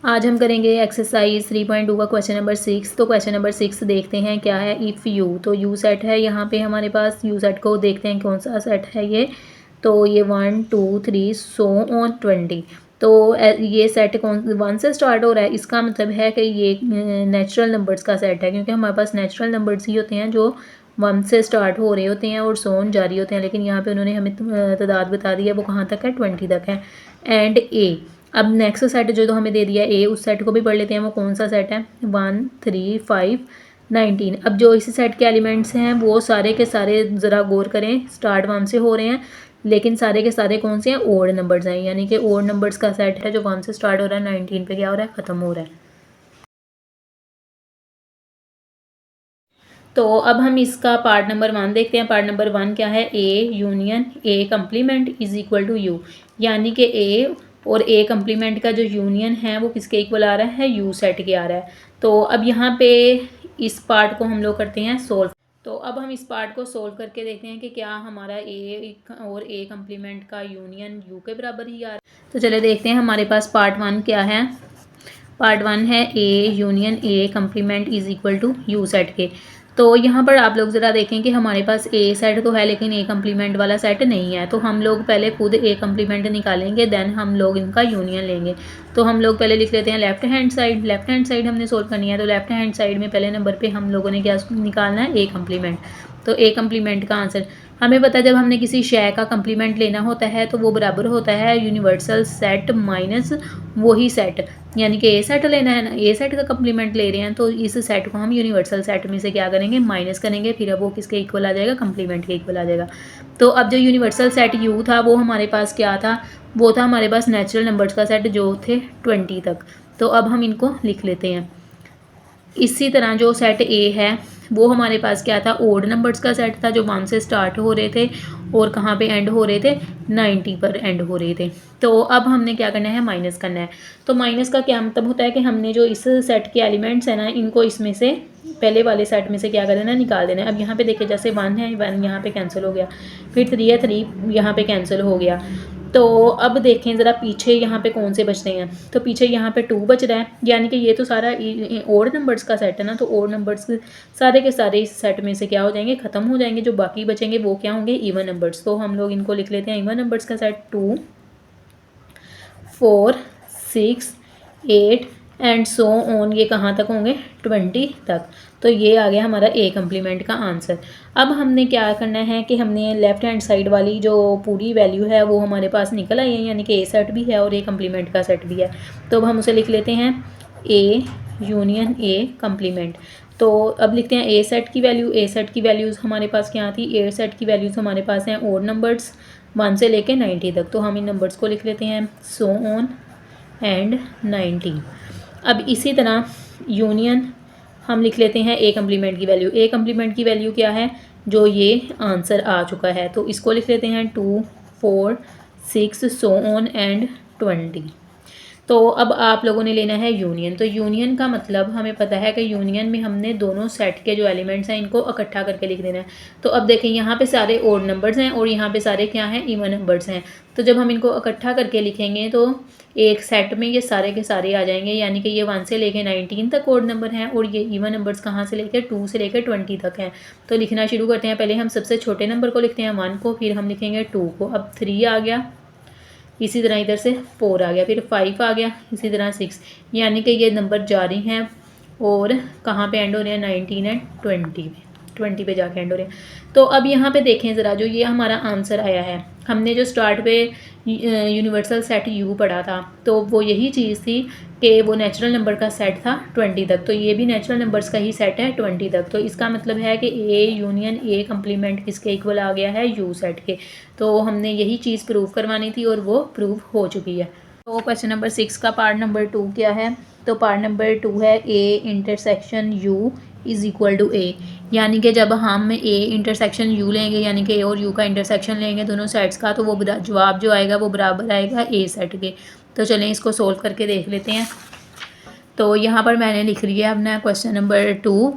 आज हम करेंगे एक्सरसाइज 3.2 का क्वेश्चन नंबर 6। तो क्वेश्चन नंबर 6 देखते हैं क्या है। इफ़ यू, तो यू सेट है यहाँ पे हमारे पास। यू सेट को देखते हैं कौन सा सेट है ये। तो ये 1 2 3 सो ऑन 20। तो ये सेट कौन 1 से स्टार्ट हो रहा है। इसका मतलब है कि ये नेचुरल नंबर्स का सेट है, क्योंकि हमारे पास नेचुरल नंबर्स ही होते हैं जो 1 से स्टार्ट हो रहे होते हैं और सो ऑन जारी होते हैं। लेकिन यहाँ पे उन्होंने हमें तादाद बता दी है, वो कहाँ तक है, 20 तक है। एंड ए, अब नेक्स्ट सेट जो तो हमें दे दिया ए, उस सेट को भी पढ़ लेते हैं। वो कौन सा सेट है, 1 3 5 19। अब जो इसी सेट के एलिमेंट्स हैं वो सारे के सारे ज़रा गौर करें, स्टार्ट 1 से हो रहे हैं, लेकिन सारे के सारे कौन से हैं, ओड नंबर्स हैं। यानी कि ओड नंबर्स का सेट है जो 1 से स्टार्ट हो रहा है, 19 पे क्या हो रहा है, ख़त्म हो रहा है। तो अब हम इसका पार्ट नंबर 1 देखते हैं। पार्ट नंबर 1 क्या है, A union A complement is equal to U. यानी कि ए और ए कम्प्लीमेंट का जो यूनियन है वो किसके इक्वल आ रहा है, यू सेट के आ रहा है। तो अब यहाँ पे इस पार्ट को हम लोग करते हैं सोल्व। तो अब हम इस पार्ट को सोल्व करके देखते हैं कि क्या हमारा ए और ए कम्प्लीमेंट का यूनियन यू के बराबर ही आ रहा है। तो चले देखते हैं हमारे पास पार्ट 1 क्या है। पार्ट 1 है A union A complement is equal to U set के। तो यहाँ पर आप लोग ज़रा देखें कि हमारे पास ए सेट तो है लेकिन ए कम्प्लीमेंट वाला सेट नहीं है। तो हम लोग पहले खुद ए कम्प्लीमेंट निकालेंगे, देन हम लोग इनका यूनियन लेंगे। तो हम लोग पहले लिख लेते हैं left hand side. Left hand side हमने सोल्व करनी है। तो लेफ्ट हैंड साइड में पहले नंबर पे हम लोगों ने क्या निकालना है, ए कम्प्लीमेंट। तो ए कम्प्लीमेंट का आंसर हमें पता है, जब हमने किसी शय का कम्प्लीमेंट लेना होता है तो वो बराबर होता है यूनिवर्सल सेट माइनस वही सेट। यानी कि ए सेट लेना है ना, ए सेट का कम्प्लीमेंट ले रहे हैं तो इस सेट को हम यूनिवर्सल सेट में से क्या करेंगे, माइनस करेंगे। फिर अब वो किसके इक्वल आ जाएगा, कम्प्लीमेंट के इक्वल आ जाएगा। तो अब जो यूनिवर्सल सेट यू था वो हमारे पास क्या था, वो था हमारे पास नेचुरल नंबर्स का सेट जो थे 20 तक। तो अब हम इनको लिख लेते हैं। इसी तरह जो सेट ए है वो हमारे पास क्या था, ओड नंबर्स का सेट था जो 1 से स्टार्ट हो रहे थे और कहाँ पे एंड हो रहे थे, 90 पर एंड हो रहे थे। तो अब हमने क्या करना है, माइनस करना है। तो माइनस का क्या मतलब होता है कि हमने जो इस सेट के एलिमेंट्स हैं ना, इनको इसमें से पहले वाले सेट में से क्या कर देना है, निकाल देना है। अब यहाँ पे देखिए जैसे 1 है, 1 यहाँ पे कैंसिल हो गया, फिर 3 है, 3 यहाँ पे कैंसिल हो गया। तो अब देखें ज़रा पीछे यहाँ पे कौन से बचते हैं। तो पीछे यहाँ पे 2 बच रहा है, यानी कि ये तो सारा ओड नंबर्स का सेट है ना। तो ओड नंबर्स सारे के सारे इस सेट में से क्या हो जाएंगे, ख़त्म हो जाएंगे। जो बाकी बचेंगे वो क्या होंगे, इवन नंबर्स। तो हम लोग इनको लिख लेते हैं इवन नंबर्स का सेट 2 4 6 8 एंड सो ऑन। ये कहाँ तक होंगे, 20 तक। तो ये आ गया हमारा ए कम्प्लीमेंट का आंसर। अब हमने क्या करना है कि हमने लेफ्ट हैंड साइड वाली जो पूरी वैल्यू है वो हमारे पास निकल आई है, यानी कि ए सेट भी है और ए कम्प्लीमेंट का सेट भी है। तो अब हम उसे लिख लेते हैं ए यूनियन ए कम्प्लीमेंट। तो अब लिखते हैं ए सेट की वैल्यू। ए सेट की वैल्यूज़ हमारे पास क्या थी, ए सेट की वैल्यूज़ हमारे पास हैं ओड नंबर्स 1 से लेके 90 तक। तो हम इन नंबर्स को लिख लेते हैं सो ऑन एंड 90। अब इसी तरह यूनियन हम लिख लेते हैं ए कम्प्लीमेंट की वैल्यू। ए कम्प्लीमेंट की वैल्यू क्या है, जो ये आंसर आ चुका है। तो इसको लिख लेते हैं 2 4 6 सो ऑन एंड 20। तो अब आप लोगों ने लेना है यूनियन। तो यूनियन का मतलब हमें पता है कि यूनियन में हमने दोनों सेट के जो एलिमेंट्स हैं इनको इकट्ठा करके लिख देना है। तो अब देखें यहाँ पे सारे ओड नंबर्स हैं और यहाँ पे सारे क्या हैं, इवन नंबर्स हैं। तो जब हम इनको इकट्ठा करके लिखेंगे तो एक सेट में ये सारे के सारे आ जाएंगे, यानी कि ये 1 से लेके 19 तक ओड नंबर हैं और ये इवन नंबर्स कहाँ से लेके 2 से लेकर 20 तक हैं। तो लिखना शुरू करते हैं। पहले हम सबसे छोटे नंबर को लिखते हैं 1 को, फिर हम लिखेंगे 2 को। अब 3 आ गया, इसी तरह इधर से 4 आ गया, फिर 5 आ गया, इसी तरह 6। यानी कि ये नंबर जारी हैं और कहाँ पे एंड हो रहे हैं, 19 एंड 20 पे जाके एंड हो रहे हैं। तो अब यहाँ पे देखें ज़रा, जो ये हमारा आंसर आया है, हमने जो स्टार्ट पे यूनिवर्सल सेट यू पढ़ा था तो वो यही चीज़ थी कि वो नेचुरल नंबर का सेट था 20 तक। तो ये भी नेचुरल नंबर्स का ही सेट है 20 तक। तो इसका मतलब है कि ए यूनियन ए कम्प्लीमेंट किसके इक्वल आ गया है, यू सेट के। तो हमने यही चीज़ प्रूव करवानी थी और वो प्रूव हो चुकी है। तो क्वेश्चन नंबर 6 का पार्ट नंबर 2 क्या है। तो पार्ट नंबर 2 है A intersection U is equal to A. यानी कि जब हम ए इंटरसेक्शन यू लेंगे, यानी कि ए और यू का इंटरसेक्शन लेंगे दोनों सेट्स का, तो वो जवाब जो आएगा वो बराबर आएगा ए सेट के। तो चलें इसको सोल्व करके देख लेते हैं। तो यहाँ पर मैंने लिख लिया अपना क्वेश्चन नंबर 2।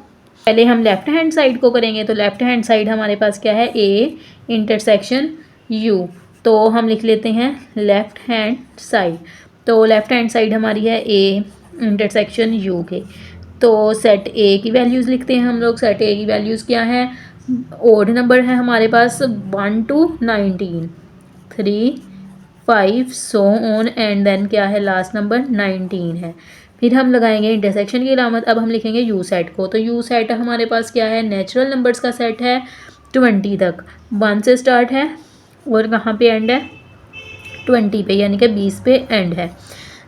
पहले हम लेफ़्ट हैंड साइड को करेंगे। तो लेफ़्ट हैंड साइड हमारे पास क्या है, ए इंटरसेक्शन यू। तो हम लिख लेते हैं लेफ़्ट हैंड साइड। तो लेफ़्ट हैंड साइड हमारी है ए इंटरसेक्शन यू के। तो सेट ए की वैल्यूज़ लिखते हैं हम लोग। सेट ए की वैल्यूज़ क्या है, ओड नंबर है हमारे पास 1 to 19, 3, 5 so on and then क्या है लास्ट नंबर 19 है। फिर हम लगाएंगे इंटरसेक्शन की अलामत। अब हम लिखेंगे यू सेट को। तो यू सेट हमारे पास क्या है, नेचुरल नंबर्स का सेट है 20 तक, 1 से स्टार्ट है और कहाँ पे एंड है 20 पे, यानी कि 20 पे एंड है।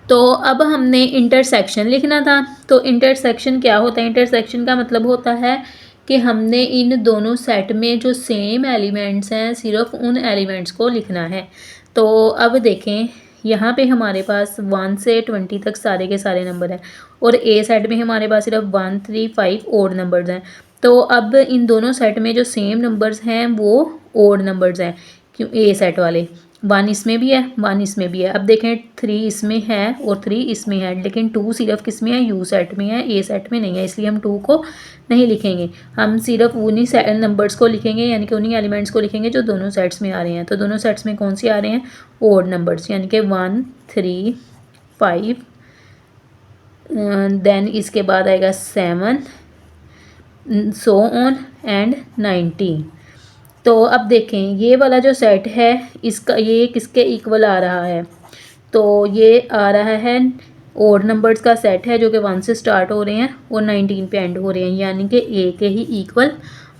तो अब हमने इंटरसेक्शन लिखना था। तो इंटरसेक्शन क्या होता है, इंटरसेक्शन का मतलब होता है कि हमने इन दोनों सेट में जो सेम एलिमेंट्स हैं सिर्फ उन एलिमेंट्स को लिखना है। तो अब देखें यहाँ पे हमारे पास 1 से 20 तक सारे के सारे नंबर हैं और ए सेट में हमारे पास सिर्फ 1, 3, 5 ओड नंबर्स हैं। तो अब इन दोनों सेट में जो सेम नंबर्स हैं वो ओड नंबर्स हैं, क्यों ए सेट वाले। 1 इसमें भी है, 1 इसमें भी है। अब देखें 3 इसमें है और 3 इसमें है, लेकिन 2 सिर्फ किस में है, यू सेट में है, ए सेट में नहीं है, इसलिए हम 2 को नहीं लिखेंगे। हम सिर्फ उन्हीं नंबर्स को लिखेंगे, यानी कि उन्हीं एलिमेंट्स को लिखेंगे जो दोनों सेट्स में आ रहे हैं। तो दोनों सेट्स में कौन से आ रहे हैं, ओड नंबर्स, यानी कि 1, 3, 5, देन इसके बाद आएगा 7 सो ऑन एंड 19। तो अब देखें ये वाला जो सेट है इसका ये किसके इक्वल आ रहा है, तो ये आ रहा है ओड नंबर्स का सेट है जो कि 1 से स्टार्ट हो रहे हैं और 19 पे एंड हो रहे हैं, यानी कि ए के ही इक्वल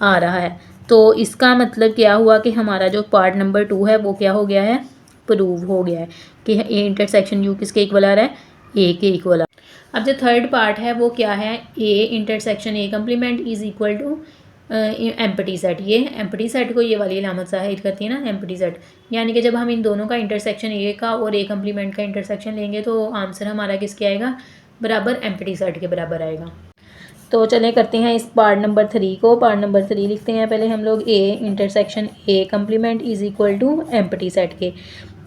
आ रहा है। तो इसका मतलब क्या हुआ कि हमारा जो पार्ट नंबर 2 है वो क्या हो गया है, प्रूव हो गया है कि ए इंटरसेक्शन यू किसके इक्वल आ रहा है, ए के इक्वल। अब जो थर्ड पार्ट है वो क्या है, A intersection A complement is equal to empty set. ये एम्प्टी सेट को ये वाली अलामत ज़ाहिर करती है ना, एम्प्टी सेट, यानी कि जब हम इन दोनों का इंटरसेक्शन ए का और ए कम्प्लीमेंट का इंटरसेक्शन लेंगे तो आंसर हमारा किसके आएगा, बराबर एम्प्टी सेट के बराबर आएगा। तो चलें करते हैं इस पार्ट नंबर 3 को। पार्ट नंबर 3 लिखते हैं पहले हम लोग, A intersection A complement is equal to empty set के।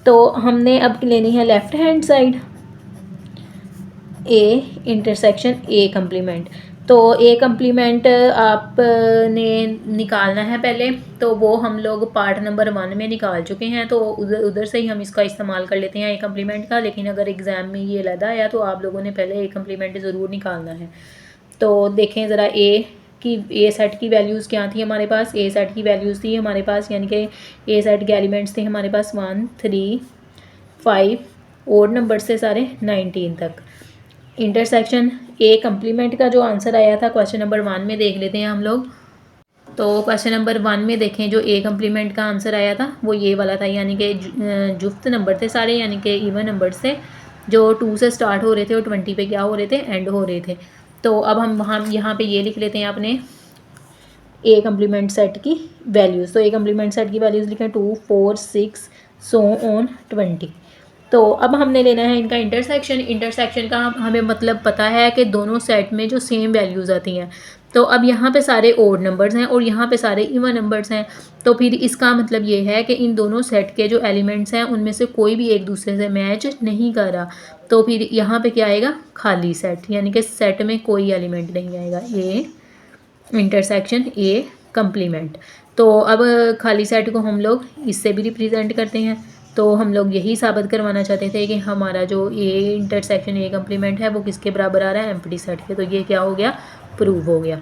तो हमने अब लेनी है left hand side, A intersection A complement. तो ए कम्प्लीमेंट आपने निकालना है पहले, तो वो हम लोग पार्ट नंबर 1 में निकाल चुके हैं, तो उधर से ही हम इसका इस्तेमाल कर लेते हैं ए कम्प्लीमेंट का। लेकिन अगर एग्ज़ाम में ये लदा आया तो आप लोगों ने पहले ए कम्प्लीमेंट ज़रूर निकालना है। तो देखें ज़रा ए सेट की वैल्यूज़ क्या थी हमारे पास, ए सेट की वैल्यूज़ थी हमारे पास, यानी कि ए सेट के एलिमेंट्स थे हमारे पास 1, 3, 5 ओड नंबर से सारे 19 तक। इंटरसेक्शन ए कम्प्लीमेंट का जो आंसर आया था क्वेश्चन नंबर 1 में देख लेते हैं हम लोग। तो क्वेश्चन नंबर 1 में देखें जो ए कम्प्लीमेंट का आंसर आया था वो ये वाला था, यानी कि जुफ्त नंबर थे सारे, यानी कि इवन नंबर से जो 2 से स्टार्ट हो रहे थे और 20 पे क्या हो रहे थे, एंड हो रहे थे। तो अब हम यहाँ पे ये लिख लेते हैं अपने ए कम्प्लीमेंट सेट की वैल्यूज़। तो ए कम्प्लीमेंट सेट की वैल्यूज़ लिखें 2, 4, 6 सो ऑन 20। तो अब हमने लेना है इनका इंटरसेक्शन। इंटरसेक्शन का हमें मतलब पता है कि दोनों सेट में जो सेम वैल्यूज़ आती हैं। तो अब यहाँ पे सारे ओड नंबर्स हैं और यहाँ पे सारे इवन नंबर्स हैं, तो फिर इसका मतलब ये है कि इन दोनों सेट के जो एलिमेंट्स हैं उनमें से कोई भी एक दूसरे से मैच नहीं कर रहा। तो फिर यहाँ पे क्या आएगा, खाली सेट, यानी कि सेट में कोई एलिमेंट नहीं आएगा, ए इंटरसेक्शन ए कम्प्लीमेंट। तो अब खाली सेट को हम लोग इससे भी रिप्रेजेंट करते हैं। तो हम लोग यही साबित करवाना चाहते थे कि हमारा जो ए इंटरसेक्शन ए कम्प्लीमेंट है वो किसके बराबर आ रहा है, एम्प्टी सेट के। तो ये क्या हो गया, प्रूव हो गया।